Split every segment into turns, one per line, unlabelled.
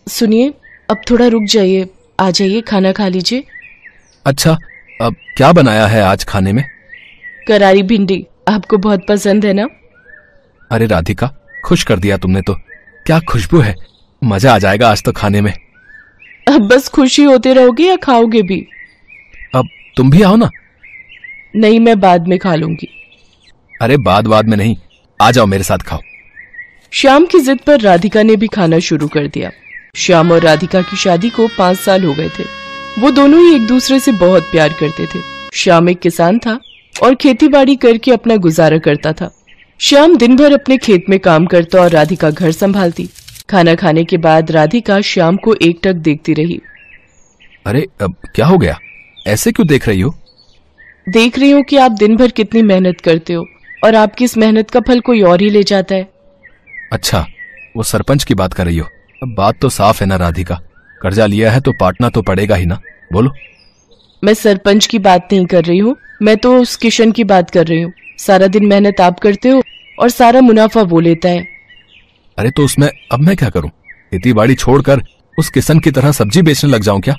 सुनिए, अब थोड़ा रुक जाइए, आ जाइए, खाना खा लीजिए।
अच्छा, अब क्या बनाया है आज खाने में?
करारी भिंडी, आपको बहुत पसंद है ना?
अरे राधिका, खुश कर दिया तुमने तो। क्या खुशबू है, मजा आ जाएगा आज तो खाने में।
अब बस खुशी होते रहोगे या खाओगे भी?
अब तुम भी आओ ना।
नहीं, मैं बाद में खा लूंगी।
अरे बाद में नहीं, आ जाओ मेरे साथ खाओ।
श्याम की जिद पर राधिका ने भी खाना शुरू कर दिया। श्याम और राधिका की शादी को 5 साल हो गए थे। वो दोनों ही एक दूसरे से बहुत प्यार करते थे। श्याम एक किसान था और खेतीबाड़ी करके अपना गुजारा करता था। श्याम दिन भर अपने खेत में काम करता और राधिका घर संभालती। खाना खाने के बाद राधिका श्याम को एकटक देखती रही।
अरे अब क्या हो गया, ऐसे क्यों देख रही हो?
देख रही हूँ कि आप दिन भर कितनी मेहनत करते हो और आपकी इस मेहनत का फल कोई और ही ले जाता है।
अच्छा, वो सरपंच की बात कर रही हो? अब बात तो साफ है ना राधिका, कर्जा लिया है तो पाटना तो पड़ेगा ही ना। बोलो।
मैं सरपंच की बात नहीं कर रही हूँ, मैं तो उस किशन की बात कर रही हूँ। सारा दिन मेहनत आप करते हो और सारा मुनाफा वो लेता है।
अरे तो उसमें अब मैं क्या करूं? खेती बाड़ी छोड़कर उस किशन की तरह सब्जी बेचने लग जाऊं क्या?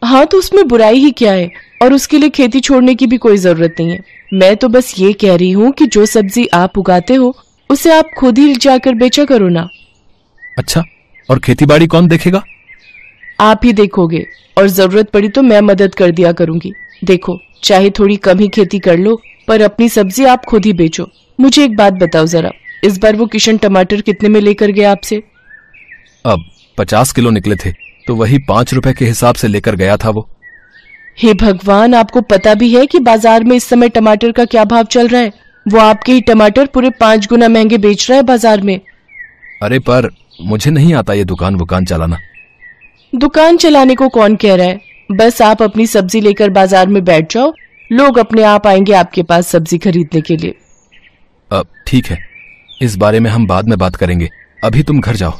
हाँ, तो उसमें बुराई ही क्या है, और उसके लिए खेती छोड़ने की भी कोई जरूरत नहीं है। मैं तो बस ये कह रही हूँ कि जो सब्जी आप उगाते हो उसे आप खुद ही जाकर बेचा करो ना।
अच्छा, और खेती बाड़ी कौन देखेगा?
आप ही देखोगे, और जरूरत पड़ी तो मैं मदद कर दिया करूंगी। देखो, चाहे थोड़ी कम ही खेती कर लो, पर अपनी सब्जी आप खुद ही बेचो। मुझे एक बात बताओ जरा, इस बार वो किशन टमाटर कितने में लेकर गया आपसे?
अब 50 किलो निकले थे, तो वही 5 रुपए के हिसाब से लेकर गया था वो।
हे भगवान, आपको पता भी है कि बाजार में इस समय टमाटर का क्या भाव चल रहा है? वो आपके ही टमाटर पूरे 5 गुना महंगे बेच रहा है बाजार में।
अरे पर मुझे नहीं आता ये दुकान चलाना।
दुकान चलाने को कौन कह रहा है? बस आप अपनी सब्जी लेकर बाजार में बैठ जाओ, लोग अपने आप आएंगे आपके पास सब्जी खरीदने के लिए।
अब ठीक है, इस बारे में हम बाद में बात करेंगे, अभी तुम घर जाओ।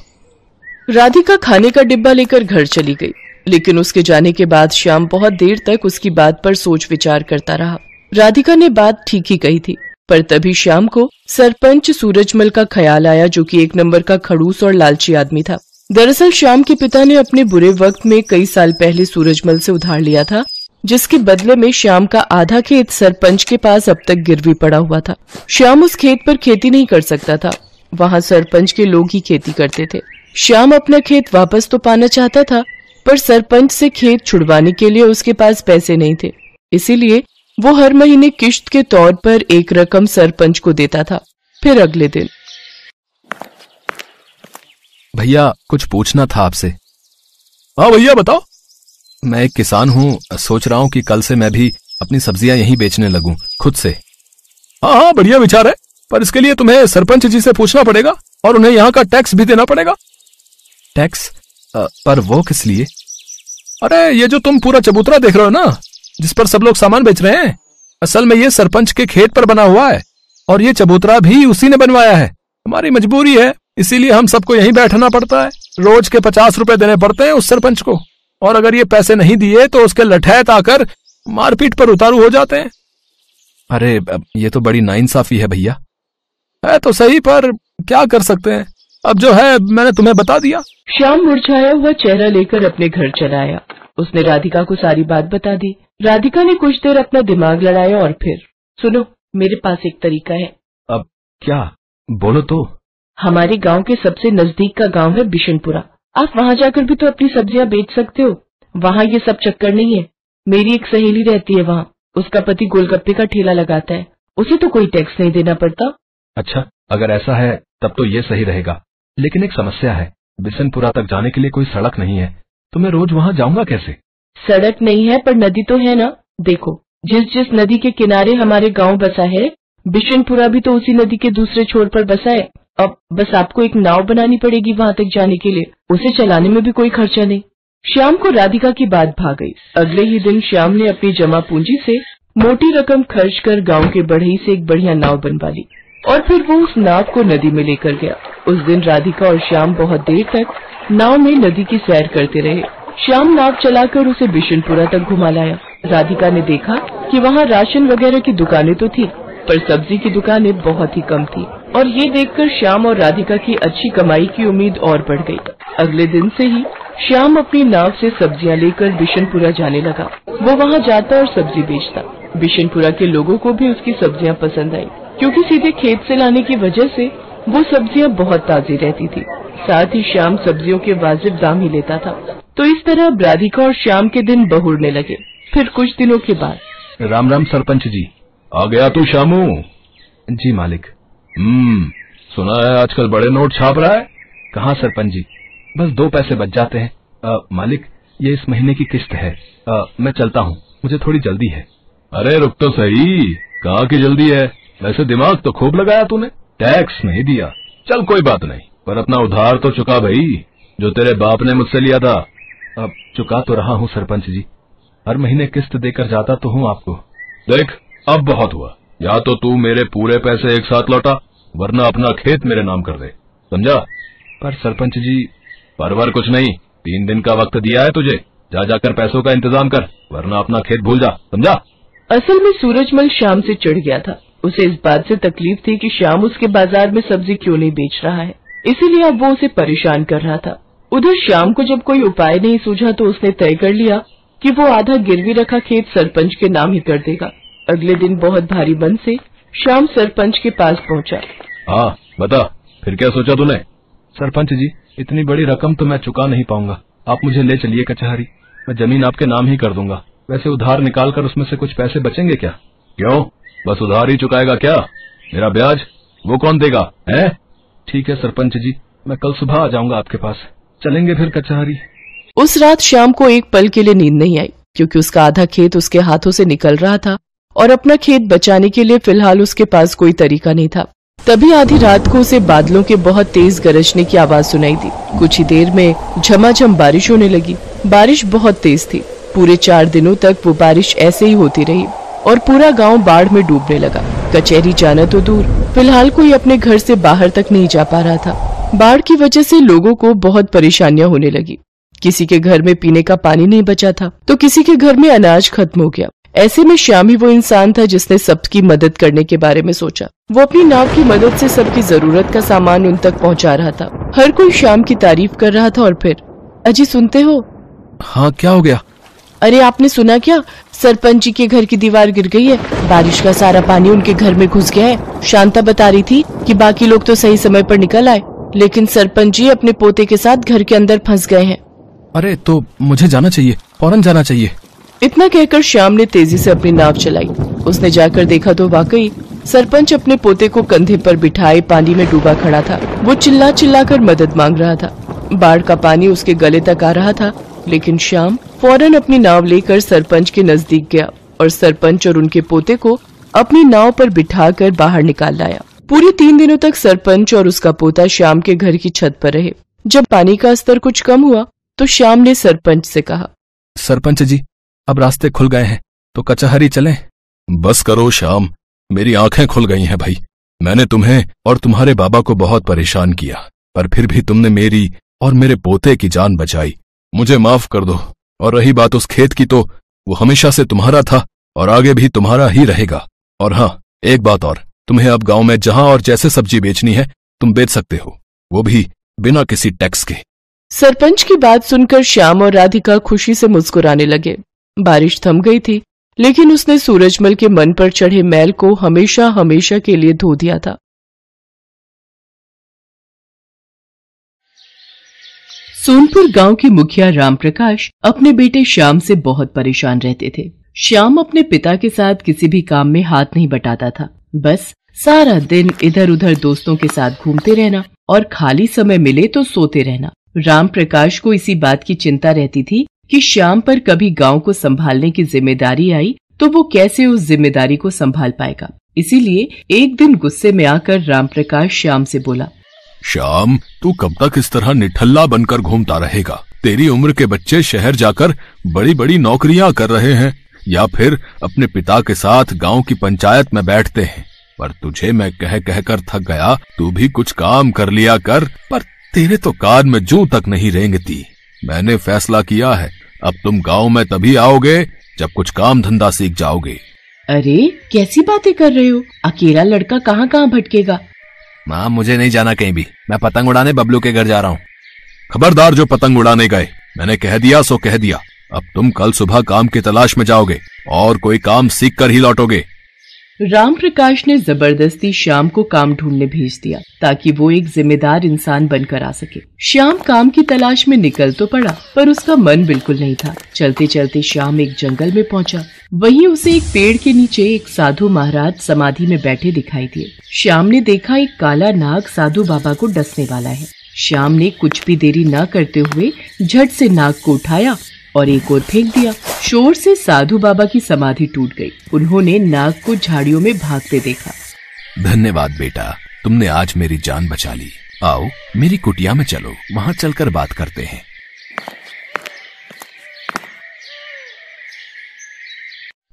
राधिका खाने का डिब्बा लेकर घर चली गई, लेकिन उसके जाने के बाद श्याम बहुत देर तक उसकी बात पर सोच विचार करता रहा। राधिका ने बात ठीक ही कही थी, पर तभी श्याम को सरपंच सूरजमल का ख्याल आया, जो कि 1 नंबर का खड़ूस और लालची आदमी था। दरअसल श्याम के पिता ने अपने बुरे वक्त में कई साल पहले सूरजमल से उधार लिया था, जिसके बदले में श्याम का आधा खेत सरपंच के पास अब तक गिरवी पड़ा हुआ था। श्याम उस खेत पर खेती नहीं कर सकता था, वहाँ सरपंच के लोग ही खेती करते थे। श्याम अपना खेत वापस तो पाना चाहता था, पर सरपंच से खेत छुड़वाने के लिए उसके पास पैसे नहीं थे। इसीलिए वो हर महीने किश्त के तौर पर एक रकम सरपंच को देता था। फिर अगले दिन,
भैया कुछ पूछना था आपसे। हाँ भैया बताओ। मैं एक किसान हूँ, सोच रहा हूँ कि कल से मैं भी अपनी सब्जियां यहीं बेचने लगूं खुद से। हाँ, बढ़िया विचार है, पर इसके लिए तुम्हें सरपंच जी से पूछना पड़ेगा और उन्हें यहाँ का टैक्स भी देना पड़ेगा। टैक्स? पर वो किस लिए? अरे ये जो तुम पूरा चबूतरा देख रहे हो ना, जिस पर सब लोग सामान बेच रहे हैं, असल में ये सरपंच के खेत पर बना हुआ है, और ये चबूतरा भी उसी ने बनवाया है। हमारी मजबूरी है, इसीलिए हम सबको यहीं बैठना पड़ता है। रोज के 50 रुपए देने पड़ते हैं उस सरपंच को, और अगर ये पैसे नहीं दिए तो उसके लठैत आकर मारपीट पर उतारू हो जाते हैं। अरे ये तो बड़ी नाइंसाफी है भैया। है तो सही, पर क्या कर सकते हैं, अब जो है मैंने तुम्हें बता दिया।
श्याम मुरझाया हुआ चेहरा लेकर अपने घर चला आया। उसने राधिका को सारी बात बता दी। राधिका ने कुछ देर अपना दिमाग लड़ाया और फिर, सुनो, मेरे पास एक तरीका है।
अब क्या? बोलो तो।
हमारे गांव के सबसे नजदीक का गांव है बिशनपुरा। आप वहां जाकर भी तो अपनी सब्जियां बेच सकते हो। वहां ये सब चक्कर नहीं है। मेरी एक सहेली रहती है वहां, उसका पति गोलगप्पे का ठेला लगाता है, उसे तो कोई टैक्स नहीं देना पड़ता।
अच्छा, अगर ऐसा है तब तो ये सही रहेगा, लेकिन एक समस्या है, बिशनपुरा तक जाने के लिए कोई सड़क नहीं है, तो मैं रोज वहां जाऊंगा कैसे?
सड़क नहीं है पर नदी तो है ना। देखो, जिस जिस नदी के किनारे हमारे गांव बसा है, बिशनपुरा भी तो उसी नदी के दूसरे छोर पर बसा है। अब बस आपको एक नाव बनानी पड़ेगी वहां तक जाने के लिए, उसे चलाने में भी कोई खर्चा नहीं। श्याम को राधिका की बात भा गई। अगले ही दिन श्याम ने अपनी जमा पूंजी से मोटी रकम खर्च कर गांव के बढ़ई से एक बढ़िया नाव बनवा ली, और फिर वो उस नाव को नदी में लेकर गया। उस दिन राधिका और श्याम बहुत देर तक नाव में नदी की सैर करते रहे। श्याम नाव चलाकर उसे बिशनपुरा तक घुमा लाया। राधिका ने देखा कि वहाँ राशन वगैरह की दुकानें तो थी, पर सब्जी की दुकानें बहुत ही कम थी। और ये देखकर श्याम और राधिका की अच्छी कमाई की उम्मीद और बढ़ गई। अगले दिन से ही श्याम अपनी नाव से सब्जियां लेकर बिशनपुरा जाने लगा। वो वहाँ जाता और सब्जी बेचता। बिशनपुरा के लोगों को भी उसकी सब्जियां पसंद आई, क्योंकि सीधे खेत से लाने की वजह से वो सब्जियां बहुत ताजी रहती थी। साथ ही श्याम सब्जियों के वाजिब दाम ही लेता था। तो इस तरह राधिका और श्याम के दिन बहुरने लगे। फिर कुछ दिनों के बाद।
राम राम सरपंच जी। आ गया तू श्यामू? जी मालिक। सुना है आजकल बड़े नोट छाप रहा है। कहाँ सरपंच जी, बस 2 पैसे बच जाते हैं। मालिक, ये इस महीने की किस्त है। मैं चलता हूँ, मुझे थोड़ी जल्दी है। अरे रुक तो सही, कहाँ की जल्दी है? वैसे दिमाग तो खूब लगाया तूने, टैक्स नहीं दिया। चल कोई बात नहीं, पर अपना उधार तो चुका भाई, जो तेरे बाप ने मुझसे लिया था। अब चुका तो रहा हूँ सरपंच जी, हर महीने किस्त देकर जाता तो हूँ आपको। देख, अब बहुत हुआ। या तो तू मेरे पूरे पैसे एक साथ लौटा, वरना अपना खेत मेरे नाम कर दे, समझा? पर सरपंच जी। परवर कुछ नहीं, 3 दिन का वक्त दिया है तुझे। जा जाकर पैसों का इंतजाम कर, वरना अपना खेत भूल जा, समझा?
असल में सूरजमल श्याम से चिढ़ गया था। उसे इस बात से तकलीफ थी कि श्याम उसके बाजार में सब्जी क्यों नहीं बेच रहा है, इसीलिए अब वो उसे परेशान कर रहा था। उधर श्याम को जब कोई उपाय नहीं सूझा तो उसने तय कर लिया कि वो आधा गिरवी रखा खेत सरपंच के नाम ही कर देगा। अगले दिन बहुत भारी मन से श्याम सरपंच के पास पहुंचा।
हाँ बता, फिर क्या सोचा तूने? सरपंच जी, इतनी बड़ी रकम तो मैं चुका नहीं पाऊंगा, आप मुझे ले चलिए कचहरी। मैं जमीन आपके नाम ही कर दूंगा। वैसे उधार निकाल कर उसमें से कुछ पैसे बचेंगे क्या? क्यों, बस उधार ही चुकाएगा क्या? मेरा ब्याज वो कौन देगा है? ठीक है सरपंच जी, मैं कल सुबह आ जाऊंगा आपके पास। चलेंगे फिर कचहरी।
उस रात श्याम को एक पल के लिए नींद नहीं आई, क्योंकि उसका आधा खेत उसके हाथों से निकल रहा था और अपना खेत बचाने के लिए फिलहाल उसके पास कोई तरीका नहीं था। तभी आधी रात को उसे बादलों के बहुत तेज गरजने की आवाज सुनाई दी। कुछ ही देर में झमाझम बारिश होने लगी। बारिश बहुत तेज थी। पूरे 4 दिनों तक वो बारिश ऐसे ही होती रही और पूरा गांव बाढ़ में डूबने लगा। कचहरी जाना तो दूर, फिलहाल कोई अपने घर से बाहर तक नहीं जा पा रहा था। बाढ़ की वजह से लोगों को बहुत परेशानियां होने लगी। किसी के घर में पीने का पानी नहीं बचा था, तो किसी के घर में अनाज खत्म हो गया। ऐसे में श्याम ही वो इंसान था जिसने सबकी मदद करने के बारे में सोचा। वो अपनी नाव की मदद से सबकी जरूरत का सामान उन तक पहुंचा रहा था। हर कोई श्याम की तारीफ कर रहा था। और फिर, अजी सुनते हो?
हाँ, क्या हो गया?
अरे आपने सुना क्या? सरपंच जी के घर की दीवार गिर गई है। बारिश का सारा पानी उनके घर में घुस गया है। शांता बता रही थी कि बाकी लोग तो सही समय पर निकल आए, लेकिन सरपंच जी अपने पोते के साथ घर के अंदर फंस गए हैं।
अरे तो मुझे जाना चाहिए, फौरन जाना चाहिए।
इतना कहकर श्याम ने तेजी से अपनी नाव चलाई। उसने जाकर देखा तो वाकई सरपंच अपने पोते को कंधे पर बिठाए पानी में डूबा खड़ा था। वो चिल्ला चिल्ला कर मदद मांग रहा था। बाढ़ का पानी उसके गले तक आ रहा था, लेकिन श्याम फौरन अपनी नाव लेकर सरपंच के नजदीक गया और सरपंच और उनके पोते को अपनी नाव पर बिठाकर बाहर निकाल लाया। पूरे 3 दिनों तक सरपंच और उसका पोता श्याम के घर की छत पर रहे। जब पानी का स्तर कुछ कम हुआ तो श्याम ने सरपंच से कहा,
सरपंच जी, अब रास्ते खुल गए हैं तो कचहरी चलें। बस करो श्याम, मेरी आंखें खुल गई हैं भाई। मैंने तुम्हें और तुम्हारे बाबा को बहुत परेशान किया, पर फिर भी तुमने मेरी और मेरे पोते की जान बचाई। मुझे माफ कर दो। और रही बात उस खेत की, तो वो हमेशा से तुम्हारा था और आगे भी तुम्हारा ही रहेगा। और हाँ, एक बात और, तुम्हें अब गांव में जहां और जैसे सब्जी बेचनी है तुम बेच सकते हो, वो भी बिना किसी टैक्स के।
सरपंच की बात सुनकर श्याम और राधिका खुशी से मुस्कुराने लगे। बारिश थम गई थी, लेकिन उसने सूरजमल के मन पर चढ़े मैल को हमेशा हमेशा के लिए धो दिया था। सोनपुर गांव के मुखिया रामप्रकाश अपने बेटे श्याम से बहुत परेशान रहते थे। श्याम अपने पिता के साथ किसी भी काम में हाथ नहीं बटाता था। बस सारा दिन इधर उधर दोस्तों के साथ घूमते रहना और खाली समय मिले तो सोते रहना। रामप्रकाश को इसी बात की चिंता रहती थी कि श्याम पर कभी गांव को संभालने की जिम्मेदारी आई तो वो कैसे उस जिम्मेदारी को संभाल पाएगा। इसीलिए एक दिन गुस्से में आकर रामप्रकाश श्याम से बोला,
श्याम, तू कब तक इस तरह निठल्ला बनकर घूमता रहेगा? तेरी उम्र के बच्चे शहर जाकर बड़ी बड़ी नौकरियां कर रहे हैं या फिर अपने पिता के साथ गांव की पंचायत में बैठते हैं। पर तुझे मैं कह कर थक गया, तू भी कुछ काम कर लिया कर। पर तेरे तो कान में जूं तक नहीं रेंगती। मैंने फैसला किया है, अब तुम गांव में तभी आओगे जब कुछ काम धंधा सीख जाओगे।
अरे कैसी बातें कर रहे हो, अकेला लड़का कहाँ कहाँ भटकेगा।
माँ मुझे नहीं जाना कहीं भी, मैं पतंग उड़ाने बबलू के घर जा रहा हूँ। खबरदार जो पतंग उड़ाने गए, मैंने कह दिया सो कह दिया। अब तुम कल सुबह काम की तलाश में जाओगे और कोई काम सीख कर ही लौटोगे।
राम प्रकाश ने जबरदस्ती श्याम को काम ढूंढने भेज दिया ताकि वो एक जिम्मेदार इंसान बनकर आ सके। श्याम काम की तलाश में निकल तो पड़ा, पर उसका मन बिल्कुल नहीं था। चलते चलते श्याम एक जंगल में पहुंचा। वहीं उसे एक पेड़ के नीचे एक साधु महाराज समाधि में बैठे दिखाई दिए। श्याम ने देखा एक काला नाग साधु बाबा को डसने वाला है। श्याम ने कुछ भी देरी न करते हुए झट से नाग को उठाया और एक ओर फेंक दिया। शोर से साधु बाबा की समाधि टूट गई। उन्होंने नाग को झाड़ियों में भागते देखा।
धन्यवाद बेटा, तुमने आज मेरी जान बचा ली। आओ मेरी कुटिया में चलो, वहां चलकर बात करते हैं।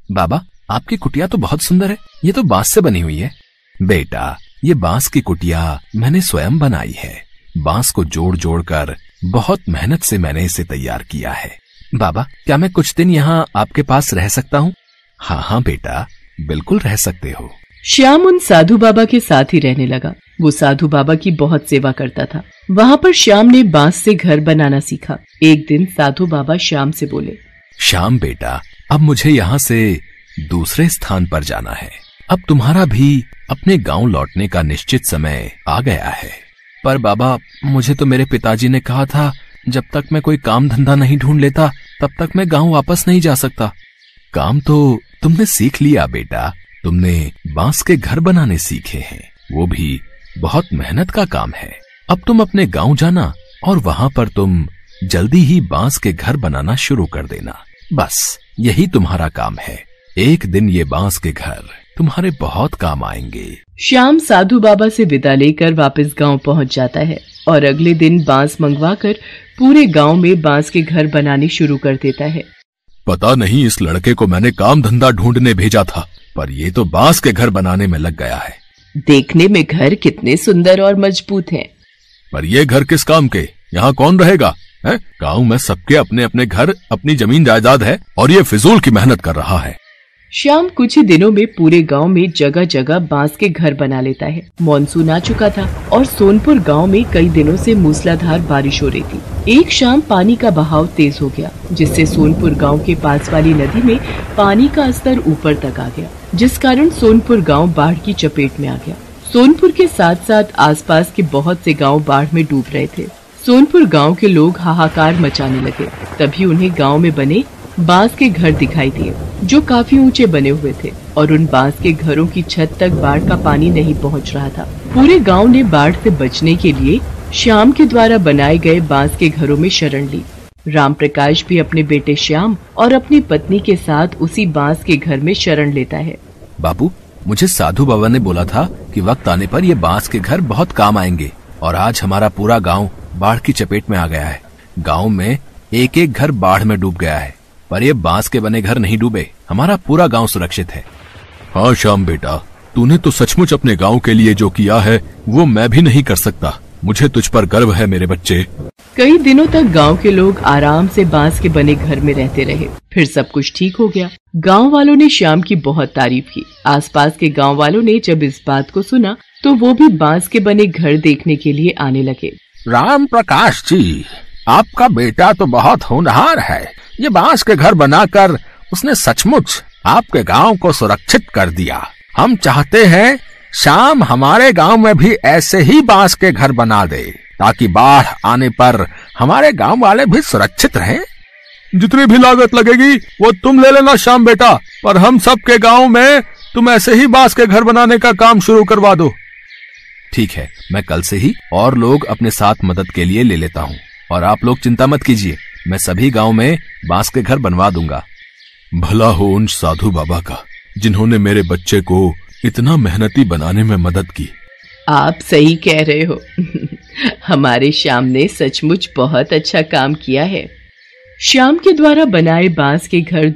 बाबा आपकी कुटिया तो बहुत सुंदर है, ये तो बांस से बनी हुई है। बेटा ये बांस की कुटिया मैंने स्वयं बनाई है। बांस को जोड़ जोड़ कर बहुत मेहनत से मैंने इसे तैयार किया है। बाबा क्या मैं कुछ दिन यहाँ आपके पास रह सकता हूँ? हाँ हाँ बेटा बिल्कुल रह सकते हो।
श्याम उन साधु बाबा के साथ ही रहने लगा। वो साधु बाबा की बहुत सेवा करता था। वहाँ पर श्याम ने बांस से घर बनाना सीखा। एक दिन साधु बाबा श्याम से बोले,
श्याम बेटा अब मुझे यहाँ से दूसरे स्थान पर जाना है। अब तुम्हारा भी अपने गांव लौटने का निश्चित समय आ गया है। पर बाबा मुझे तो मेरे पिताजी ने कहा था जब तक मैं कोई काम धंधा नहीं ढूंढ लेता तब तक मैं गांव वापस नहीं जा सकता। काम तो तुमने सीख लिया बेटा, तुमने बांस के घर बनाने सीखे हैं, वो भी बहुत मेहनत का काम है। अब तुम अपने गांव जाना और वहां पर तुम जल्दी ही बांस के घर बनाना शुरू कर देना। बस यही तुम्हारा काम है। एक दिन ये बांस के घर तुम्हारे बहुत काम आएंगे।
श्याम साधु बाबा से विदा लेकर वापस गांव पहुंच जाता है और अगले दिन बांस मंगवाकर पूरे गांव में बांस के घर बनाने शुरू कर देता है।
पता नहीं इस लड़के को मैंने काम धंधा ढूंढने भेजा था, पर ये तो बांस के घर बनाने में लग गया है।
देखने में घर कितने सुंदर और मजबूत हैं।
पर ये घर किस काम के? यहाँ कौन रहेगा? गांव में सबके अपने अपने घर, अपनी जमीन जायदाद है और ये फिजूल की मेहनत कर रहा है।
श्याम कुछ ही दिनों में पूरे गांव में जगह जगह बांस के घर बना लेता है। मॉनसून आ चुका था और सोनपुर गांव में कई दिनों से मूसलाधार बारिश हो रही थी। एक शाम पानी का बहाव तेज हो गया, जिससे सोनपुर गांव के पास वाली नदी में पानी का स्तर ऊपर तक आ गया, जिस कारण सोनपुर गांव बाढ़ की चपेट में आ गया। सोनपुर के साथ साथ आसपास के बहुत से गाँव बाढ़ में डूब रहे थे। सोनपुर गाँव के लोग हाहाकार मचाने लगे। तभी उन्हें गाँव में बने बांस के घर दिखाई दिए, जो काफी ऊंचे बने हुए थे और उन बांस के घरों की छत तक बाढ़ का पानी नहीं पहुंच रहा था। पूरे गांव ने बाढ़ से बचने के लिए श्याम के द्वारा बनाए गए बांस के घरों में शरण ली। राम प्रकाश भी अपने बेटे श्याम और अपनी पत्नी के साथ उसी बांस के घर में शरण लेता है।
बाबू मुझे साधु बाबा ने बोला था कि वक्त आने पर ये बांस के घर बहुत काम आएंगे और आज हमारा पूरा गाँव बाढ़ की चपेट में आ गया है। गाँव में एक एक घर बाढ़ में डूब गया है, पर ये बांस के बने घर नहीं डूबे। हमारा पूरा गांव सुरक्षित है। हाँ श्याम बेटा, तूने तो सचमुच अपने गांव के लिए जो किया है वो मैं भी नहीं कर सकता। मुझे तुझ पर गर्व है मेरे बच्चे।
कई दिनों तक गांव के लोग आराम से बांस के बने घर में रहते रहे। फिर सब कुछ ठीक हो गया। गांव वालों ने श्याम की बहुत तारीफ की। आसपास के गांव वालों ने जब इस बात को सुना तो वो भी बांस के बने घर देखने के लिए आने लगे।
राम प्रकाश जी, आपका बेटा तो बहुत होनहार है। ये बांस के घर बनाकर उसने सचमुच आपके गांव को सुरक्षित कर दिया। हम चाहते हैं श्याम हमारे गांव में भी ऐसे ही बांस के घर बना दे, ताकि बाढ़ आने पर हमारे गांव वाले भी सुरक्षित रहें।
जितनी भी लागत लगेगी वो तुम ले लेना श्याम बेटा, पर हम सबके गांव में तुम ऐसे ही बांस के घर बनाने का काम शुरू करवा दो। ठीक है, मैं कल से ही और लोग अपने साथ मदद के लिए ले लेता हूँ और आप लोग चिंता मत कीजिए, मैं सभी गांव में बांस के घर बनवा दूंगा। भला हो उन साधु बाबा का जिन्होंने मेरे बच्चे को इतना मेहनती बनाने में मदद की।
आप सही कह रहे हो। हमारे श्याम ने सचमुच बहुत अच्छा काम किया है। श्याम के द्वारा बनाए बांस के घर